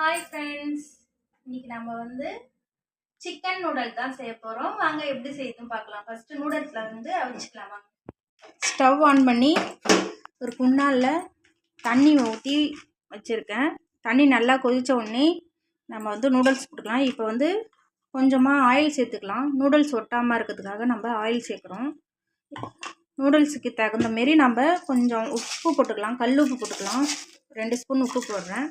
Hi friends, இன்னைக்கு நம்ம வந்து சிக்கன் நூடல் தான் செய்ய போகிறோம். வாங்க எப்படி செய்யுதுன்னு பார்க்கலாம். ஃபஸ்ட்டு நூடல்ஸில் வந்து அவிச்சிக்கலாமா. ஸ்டவ் ஆன் பண்ணி ஒரு குண்டானில் தண்ணி ஊற்றி வச்சுருக்கேன். தண்ணி நல்லா கொதித்த உடனே நம்ம வந்து நூடல்ஸ் போட்டுக்கலாம். இப்போ வந்து கொஞ்சமாக ஆயில் சேர்த்துக்கலாம். நூடல்ஸ் ஒட்டாமல் இருக்கிறதுக்காக நம்ம ஆயில் சேர்க்குறோம். நூடல்ஸுக்கு தகுந்த மாரி நம்ம கொஞ்சம் உப்பு போட்டுக்கலாம். கல் உப்பு போட்டுக்கலாம். 2 ஸ்பூன் உப்பு போடுறேன்.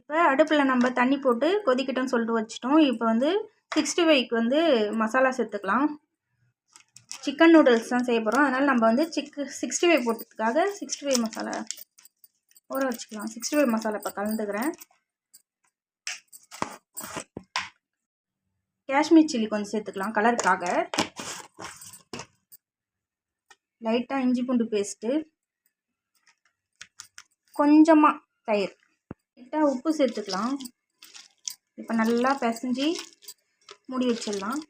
இப்போ அடுப்பில் நம்ம தண்ணி போட்டு கொதிக்கட்டும்னு சொல்லிட்டு வச்சிட்டோம். இப்போ வந்து 65க்கு வந்து மசாலா சேர்த்துக்கலாம். சிக்கன் நூடுல்ஸ் தான் செய்ய போகிறோம். அதனால் நம்ம வந்து 65 போட்டதுக்காக 65 மசாலா ஊற வச்சுக்கலாம். 65 மசாலா இப்போ கலந்துக்கிறேன். காஷ்மீர் சில்லி கொஞ்சம் சேர்த்துக்கலாம் கலருக்காக. லைட்டாக இஞ்சி பூண்டு பேஸ்ட்டு, கொஞ்சமாக தயிர், லைட்டாக உப்பு சேர்த்துக்கலாம். இப்போ நல்லா பிசைஞ்சு மூடி வச்சிடலாம்.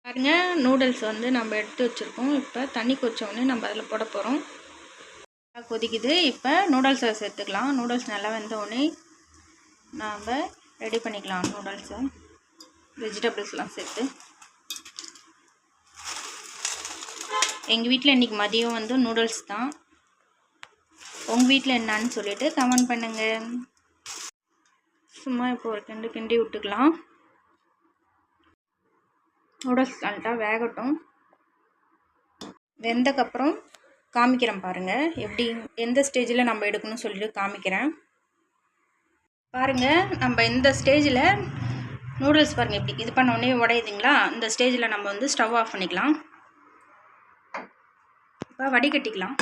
பாருங்க, நூடுல்ஸ் வந்து நம்ம எடுத்து வச்சுருக்கோம். இப்போ தண்ணி கொதிச்சோடனே நம்ம அதில் போட போகிறோம். கொதிக்குது. இப்போ நூடுல்ஸை சேர்த்துக்கலாம். நூடுல்ஸ் நல்லா வெந்தோடனே நாம் ரெடி பண்ணிக்கலாம். நூடுல்ஸை வெஜிடபிள்ஸ்லாம் சேர்த்து. எங்கள் வீட்டில் இன்றைக்கி மதியம் வந்து நூடுல்ஸ் தான். உங்கள் வீட்டில் என்னான்னு சொல்லிவிட்டு கமெண்ட் பண்ணுங்கள். சும்மா இப்போ ஒரு கிண்டி விட்டுக்கலாம். நூடுல்ஸ் நல்லா வேகட்டும். வெந்தக்கப்புறம் காமிக்கிறேன் பாருங்கள். எப்படி எந்த ஸ்டேஜில் நம்ம எடுக்கணும்னு சொல்லிட்டு காமிக்கிறேன் பாருங்கள். நம்ம இந்த ஸ்டேஜில் நூடுல்ஸ் பாருங்கள் எப்படி இது பண்ண உடனே உடையுதுங்களா. இந்த ஸ்டேஜில் நம்ம வந்து ஸ்டவ் ஆஃப் பண்ணிக்கலாம். இப்போ வடிகட்டிக்கலாம்.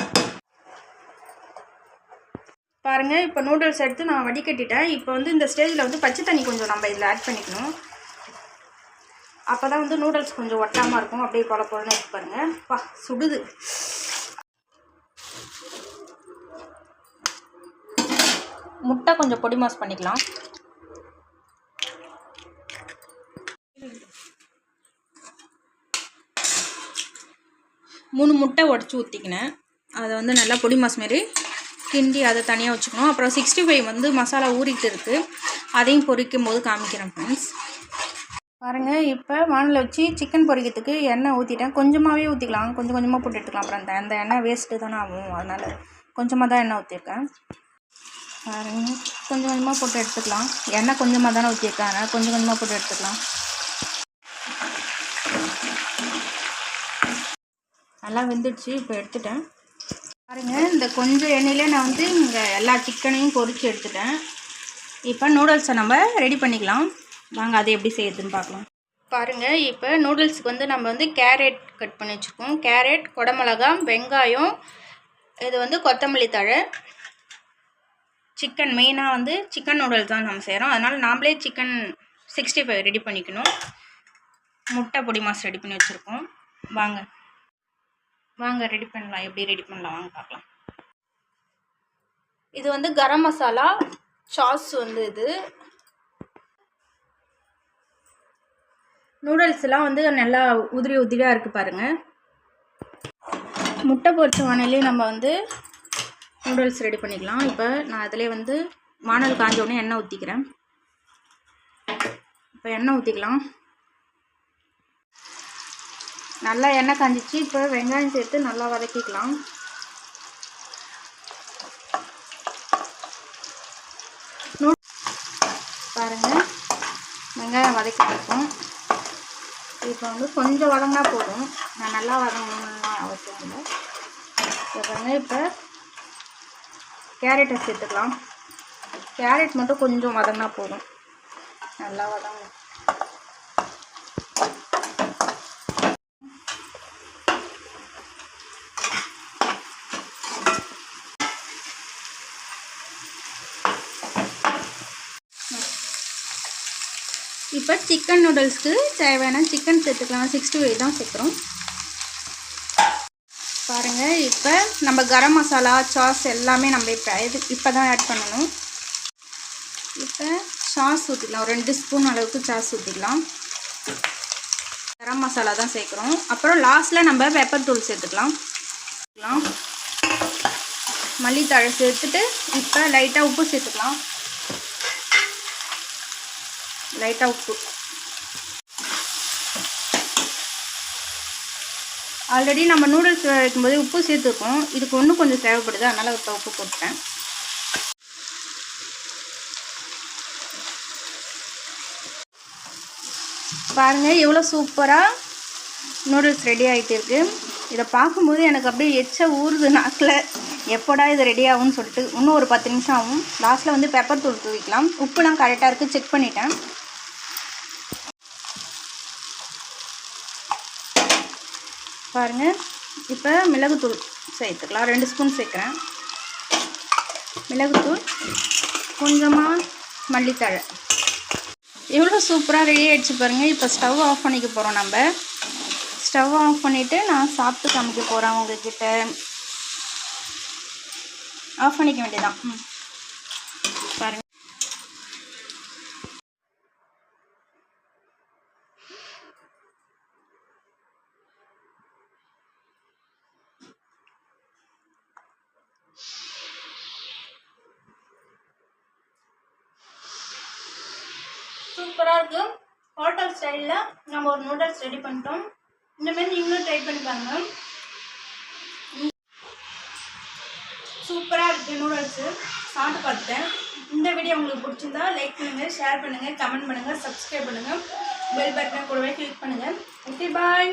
பாருங்கள், இப்போ நூடுல்ஸ் எடுத்து நான் வடிகட்டிட்டேன். இப்போ வந்து இந்த ஸ்டேஜில் வந்து பச்சை தண்ணி கொஞ்சம் நம்ம இதில் ஆட் பண்ணிக்கணும். அப்போ தான் வந்து நூடுல்ஸ் கொஞ்சம் ஒட்டாமல் இருக்கும். அப்படியே போல போலன்னு எடுத்து பாருங்கள். பா சுடுது. முட்டை கொஞ்சம் பொடி மாஸ் பண்ணிக்கலாம். மூணு முட்டை உடச்சி ஊற்றிக்கினேன். அதை வந்து நல்லா பொடி மாஸ் மாரி கிண்டி அதை தனியாக வச்சுக்கணும். அப்புறம் 65 வந்து மசாலா ஊறிட்டு இருக்குது. அதையும் பொரிக்கும் போது காமிக்கிறேன் ஃப்ரெண்ட்ஸ். பாருங்கள், இப்போ வானலில் வச்சு சிக்கன் பொரிக்கிறதுக்கு எண்ணெய் ஊற்றிட்டேன். கொஞ்சமாகவே ஊற்றிக்கலாம். கொஞ்சம் கொஞ்சமாக போட்டு எடுத்துக்கலாம். அப்புறம் அந்த எண்ணெய் வேஸ்ட்டு தானே ஆகும். அதனால் கொஞ்சமாக தான் எண்ணெய் ஊற்றிருக்கேன். பாருங்கள், கொஞ்சம் கொஞ்சமாக போட்டு எடுத்துக்கலாம். எண்ணெய் கொஞ்சமாக தானே ஊற்றிருக்கேன். அதனால் கொஞ்சம் கொஞ்சமாக போட்டு எடுத்துக்கலாம். நல்லா வெந்துடுச்சு. இப்போ எடுத்துட்டேன். பாருங்கள், இந்த கொஞ்சம் எண்ணெயிலே நான் வந்து இங்கே எல்லா சிக்கனையும் பொரித்து எடுத்துட்டேன். இப்போ நூடுல்ஸை நம்ம ரெடி பண்ணிக்கலாம். வாங்க அதை எப்படி செய்யுதுன்னு பார்க்கலாம். பாருங்கள், இப்போ நூடுல்ஸுக்கு வந்து நம்ம வந்து கேரட் கட் பண்ணி வச்சுருக்கோம். கேரட், குடமிளகா, வெங்காயம், இது வந்து கொத்தமல்லி தழை. சிக்கன் மெயினாக வந்து சிக்கன் நூடுல்ஸ் தான் நம்ம செய்கிறோம். அதனால் நாம்ளே சிக்கன் 65 ரெடி பண்ணிக்கணும். முட்டை பொடி மாஸ் ரெடி பண்ணி வச்சுருக்கோம். வாங்க ரெடி பண்ணலாம். எப்படி ரெடி பண்ணலாம் வாங்க பார்க்கலாம். இது வந்து கரம் மசாலா சாஸ் வந்து இது. நூடுல்ஸ்லாம் வந்து நல்லா உதிரியாக இருக்குது பாருங்கள். முட்டை பொரிச்ச வானலே நம்ம வந்து நூடுல்ஸ் ரெடி பண்ணிக்கலாம். இப்போ நான் அதிலே வந்து வானல் காஞ்சோடனே எண்ணெய் ஊற்றிக்கிறேன். இப்போ எண்ணெய் ஊற்றிக்கலாம். நல்லா எண்ணெய் காஞ்சிச்சு. இப்போ வெங்காயம் சேர்த்து நல்லா வதக்கிக்கலாம். பாருங்கள், வெங்காயம் வதக்கிட்டுருக்கோம். இப்போ வந்து கொஞ்சம் வதங்கினா போதும். நான் நல்லா வதங்கணும்னு அவசியம் இல்லை. பாருங்கள், இப்போ கேரட்டை சேர்த்துக்கலாம். கேரட் மட்டும் கொஞ்சம் வதங்கினா போதும். நல்லா வதங்கணும். இப்போ சிக்கன் நூடுல்ஸ்க்கு தேவையான சிக்கன் சேர்த்துக்கலாம். 65 தான் சேர்க்குறோம். பாருங்கள், இப்போ நம்ம கரம் மசாலா சாஸ் எல்லாமே நம்ம இப்போ தான் ஆட் பண்ணணும். இப்போ சாஸ் ஊற்றிக்கலாம். ஒரு 2 ஸ்பூன் அளவுக்கு சாஸ் ஊற்றிக்கலாம். கரம் மசாலா தான் சேர்க்குறோம். அப்புறம் லாஸ்ட்டில் நம்ம பெப்பர் தூள் சேர்த்துக்கலாம். மல்லித்தழை சேர்த்துட்டு இப்போ லைட்டாக உப்பு சேர்த்துக்கலாம். லைட்டாக உப்பு. ஆல்ரெடி நம்ம நூடுல்ஸ் வைக்கும்போது உப்பு சேர்த்துருக்கோம். இதுக்கு இன்னும் கொஞ்சம் தேவைப்படுது, அதனால் இப்போ உப்பு போட்டேன். பாருங்கள் எவ்வளோ சூப்பராக நூடுல்ஸ் ரெடி ஆகிட்டு இருக்குது. இதை பார்க்கும்போது எனக்கு அப்படியே எச்ச ஊறுது நாக்கில். எப்போடா இது ரெடி ஆகும்னு சொல்லிட்டு. இன்னும் ஒரு 10 நிமிஷம் ஆகும். லாஸ்ட்டில் வந்து பெப்பர் தூள் தூவிக்கலாம். உப்புலாம் கரெக்டாக இருக்குது, செக் பண்ணிட்டேன். பாருங்கள் இப்போ மிளகுத்தூள் சேர்த்துக்கலாம். 2 ஸ்பூன் சேர்க்குறேன். மிளகுத்தூள், கொஞ்சமாக மல்லித்தழை. எவ்வளோ சூப்பராக ரெடி ஆகிடுச்சு பாருங்கள். இப்போ ஸ்டவ் ஆஃப் பண்ணிக்க போகிறோம். நம்ம ஸ்டவ் ஆஃப் பண்ணிவிட்டு நான் சாப்பிட்டு காமிக்க போகிறேன் உங்ககிட்ட. ஆஃப் பண்ணிக்க வேண்டியதான். பாருங்கள். சூப்பராக இருக்குது. ஹோட்டல் ஸ்டைலில் நம்ம ஒரு நூடுல்ஸ் ரெடி பண்ணிட்டோம். இந்தமாரி நீங்களும் ட்ரை பண்ணி பாருங்கள். சூப்பராக இருக்குது நூடுல்ஸு. சாப்பிட்டு பார்த்துட்டேன். இந்த வீடியோ உங்களுக்கு பிடிச்சிருந்தா லைக் பண்ணுங்கள், ஷேர் பண்ணுங்கள், கமெண்ட் பண்ணுங்கள், சப்ஸ்கிரைப் பண்ணுங்கள், பெல் பட்டனை கூடவே கிளிக் பண்ணுங்கள். ஓகே, பாய்.